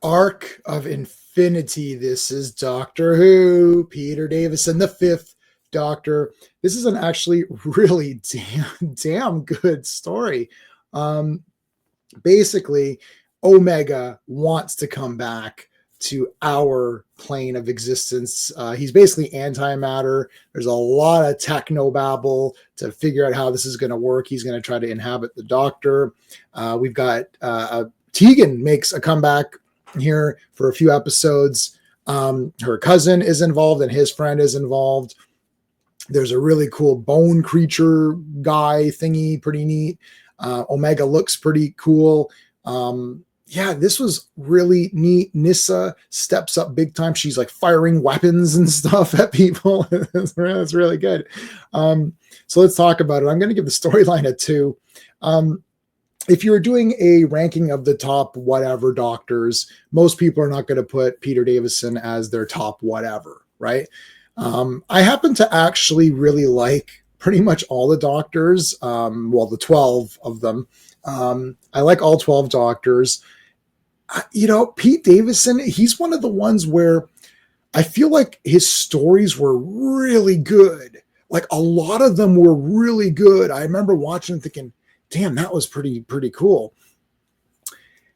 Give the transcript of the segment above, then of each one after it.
Arc of Infinity. This is Doctor Who, Peter Davison, the fifth Doctor. This is an actually really damn good story. Um, Basically, Omega wants to come back to our plane of existence. He's basically antimatter. There's a lot of techno babble to figure out how this is going to work. He's going to try to inhabit the Doctor. We've got Tegan makes a comeback here for a few episodes. Her cousin is involved and his friend is involved. There's a really cool bone creature guy thingy, pretty neat. Omega looks pretty cool. Yeah, this was really neat. Nyssa steps up big time. She's like firing weapons and stuff at people. That's really good. So let's talk about it. I'm going to give the storyline a 2. If you're doing a ranking of the top whatever doctors, most people are not going to put Peter Davison as their top whatever, right? I happen to actually really like pretty much all the doctors, the 12 of them. I like all 12 doctors. Pete Davison, he's one of the ones where I feel like his stories were really good. Like a lot of them were really good. I remember watching and thinking, damn, that was pretty cool.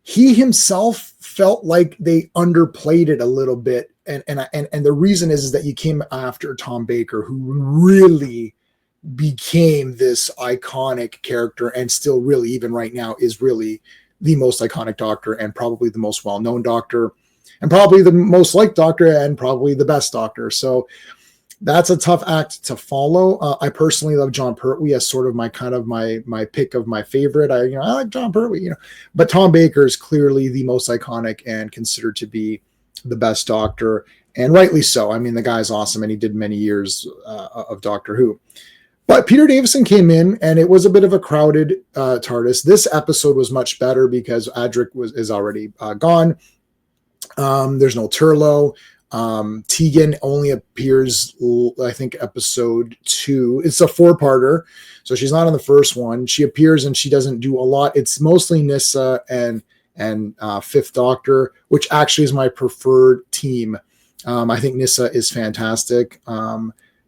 He himself felt like they underplayed it a little bit. And the reason is that you came after Tom Baker, who really became this iconic character and still really, even right now, is really the most iconic Doctor and probably the most well-known Doctor and probably the most liked Doctor and probably the best Doctor. So that's a tough act to follow. I personally love John Pertwee as sort of my pick of my favorite. I like John Pertwee, but Tom Baker is clearly the most iconic and considered to be the best Doctor, and rightly so. I mean, the guy's awesome, and he did many years of Doctor Who. But Peter Davison came in, and it was a bit of a crowded TARDIS. This episode was much better because Adric is already gone. There's no Turlo. Tegan only appears, I think, episode 2. It's a 4-parter, so she's not on the first one. She appears and she doesn't do a lot. It's mostly Nyssa and Fifth Doctor, which actually is my preferred team. I think Nyssa is fantastic.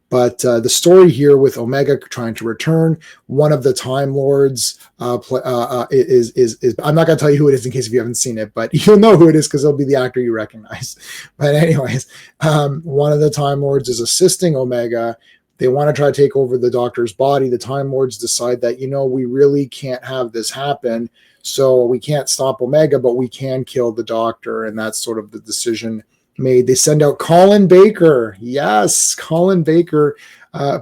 But the story here with Omega trying to return, one of the Time Lords is I'm not going to tell you who it is in case if you haven't seen it, but you'll know who it is because it'll be the actor you recognize. But anyways, one of the Time Lords is assisting Omega. They want to try to take over the Doctor's body. The Time Lords decide that, we really can't have this happen. So we can't stop Omega, but we can kill the Doctor. And that's sort of the decision made. They send out Colin Baker. Yes, Colin Baker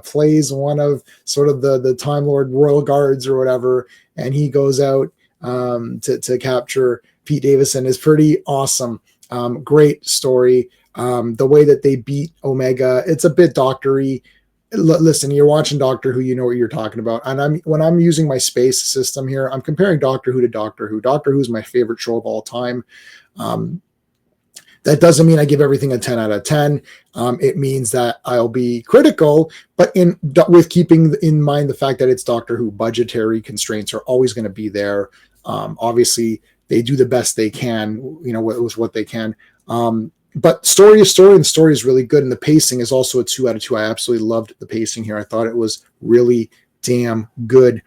plays one of sort of the Time Lord Royal Guards or whatever, and he goes out to capture Pete Davison. Is pretty awesome. Great story. The way that they beat Omega, it's a bit doctory. Listen, you're watching Doctor Who, you know what you're talking about. And when I'm using my space system here, I'm comparing Doctor Who to Doctor Who. Doctor Who is my favorite show of all time. That doesn't mean I give everything a 10 out of 10. It means that I'll be critical, but with keeping in mind the fact that it's Doctor Who. Budgetary constraints are always going to be there. Obviously, they do the best they can, with what they can. But story is story, and the story is really good, and the pacing is also a 2 out of 2. I absolutely loved the pacing here. I thought it was really damn good.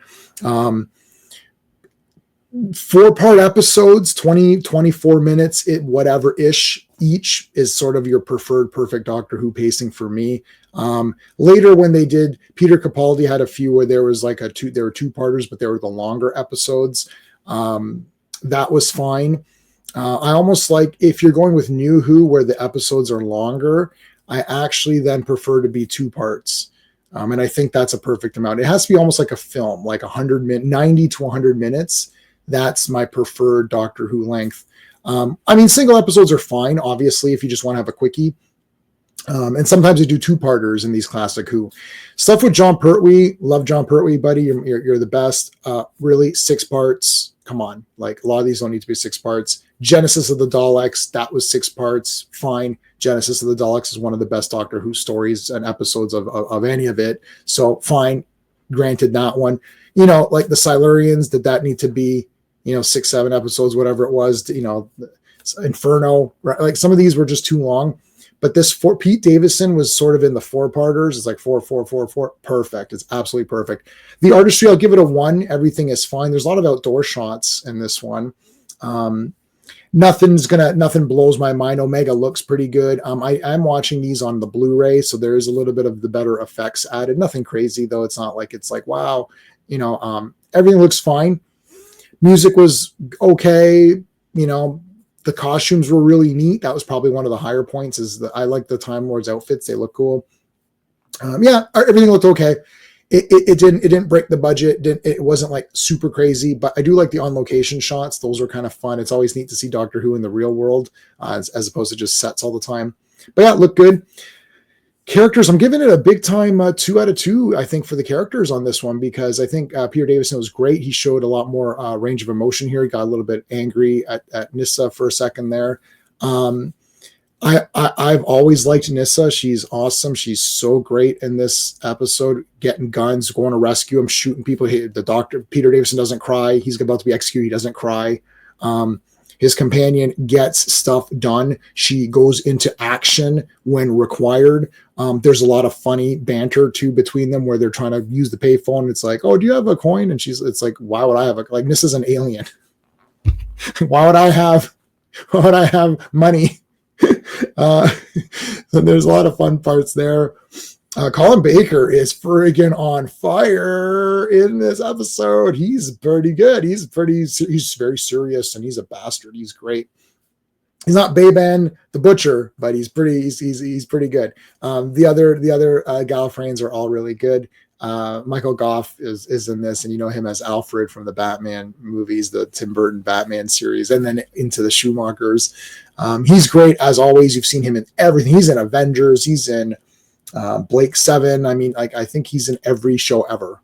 4-part episodes, 24 minutes, whatever-ish each is sort of your preferred perfect Doctor Who pacing for me. Later when they did, Peter Capaldi had a few where there was like there were 2-parters, but they were the longer episodes. That was fine. I almost like, if you're going with New Who where the episodes are longer, I actually then prefer to be 2 parts. And I think that's a perfect amount. It has to be almost like a film, like 90 to 100 minutes. That's my preferred Doctor Who length. Single episodes are fine, obviously, if you just want to have a quickie. And sometimes they do 2-parters in these classic Who. Stuff with John Pertwee. Love John Pertwee, buddy. You're the best. Really, 6 parts. Come on. Like, a lot of these don't need to be 6 parts. Genesis of the Daleks, that was 6 parts. Fine. Genesis of the Daleks is one of the best Doctor Who stories and episodes of any of it. So, fine. Granted that one. Like the Silurians, did that need to be 6, 7 episodes, whatever it was, Inferno, right? Like some of these were just too long. But this for Pete Davison was sort of in the four parters. It's like four, four, four, four. Perfect. It's absolutely perfect. The artistry, I'll give it a 1. Everything is fine. There's a lot of outdoor shots in this one. Nothing blows my mind. Omega looks pretty good. I'm watching these on the Blu-ray, so there is a little bit of the better effects added. Nothing crazy though. It's not like it's like, wow, everything looks fine. Music was okay. The costumes were really neat. That was probably one of the higher points. I like the Time Lords outfits. They look cool. Everything looked okay. It didn't break the budget. It wasn't like super crazy, but I do like the on location shots. Those are kind of fun. It's always neat to see Doctor Who in the real world as opposed to just sets all the time. But yeah, it looked good. Characters, I'm giving it a big time 2 out of 2, I think, for the characters on this one, because I think Peter Davison was great. He showed a lot more range of emotion here. He got a little bit angry at Nyssa for a second there. I've always liked Nyssa. She's awesome. She's so great in this episode, getting guns, going to rescue him, shooting people. The doctor, Peter Davison, doesn't cry. He's about to be executed. He doesn't cry. His companion gets stuff done. She goes into action when required. There's a lot of funny banter too between them where they're trying to use the payphone. It's like, oh, do you have a coin? And it's like, why would I have like this is an alien? why would I have money? So there's a lot of fun parts there. Colin Baker is friggin' on fire in this episode. He's pretty good. He's very serious, and he's a bastard. He's great. He's not Baben the Butcher, but he's pretty good. The other Gallifreyans are all really good. Michael Goff is in this, and you know him as Alfred from the Batman movies, the Tim Burton Batman series, and then into the Schumachers. He's great as always. You've seen him in everything. He's in Avengers. He's in Blake 7. I mean, I think he's in every show ever.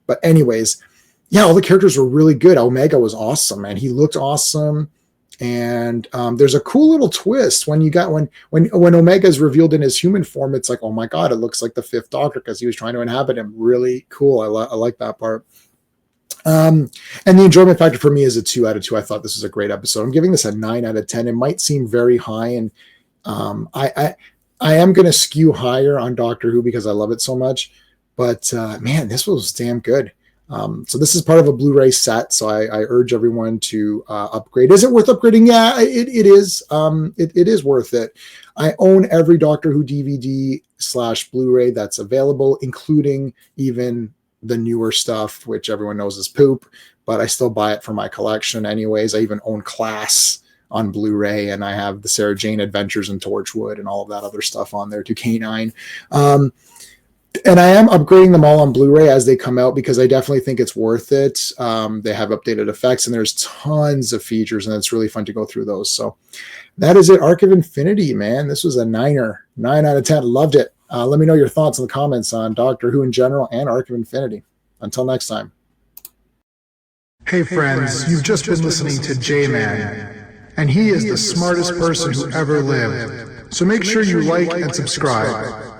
But anyways, yeah, all the characters were really good. Omega was awesome, man. He looked awesome. And there's a cool little twist when Omega is revealed in his human form. It's like, oh my God, it looks like the Fifth Doctor because he was trying to inhabit him. Really cool. I like that part. And the enjoyment factor for me is a 2 out of 2. I thought this was a great episode. I'm giving this a 9 out of 10. It might seem very high, and I am going to skew higher on Doctor Who because I love it so much. But man, this was damn good. So this is part of a Blu-ray set, so I urge everyone to upgrade. Is it worth upgrading? Yeah, it is. It is worth it. I own every Doctor Who DVD / Blu-ray that's available, including even the newer stuff, which everyone knows is poop, but I still buy it for my collection anyways. I even own Class on Blu-ray, and I have the Sarah Jane Adventures in Torchwood and all of that other stuff on there, to K9. And I am upgrading them all on Blu-ray as they come out because I definitely think it's worth it. They have updated effects, and there's tons of features, and it's really fun to go through those. So that is it. Arc of Infinity, man. This was a 9 out of 10. Loved it. Let me know your thoughts in the comments on Doctor Who in general and Arc of Infinity. Until next time. Hey friends, you've just been listening to J-Man, and he is the smartest person who ever lived. So make sure you like and subscribe.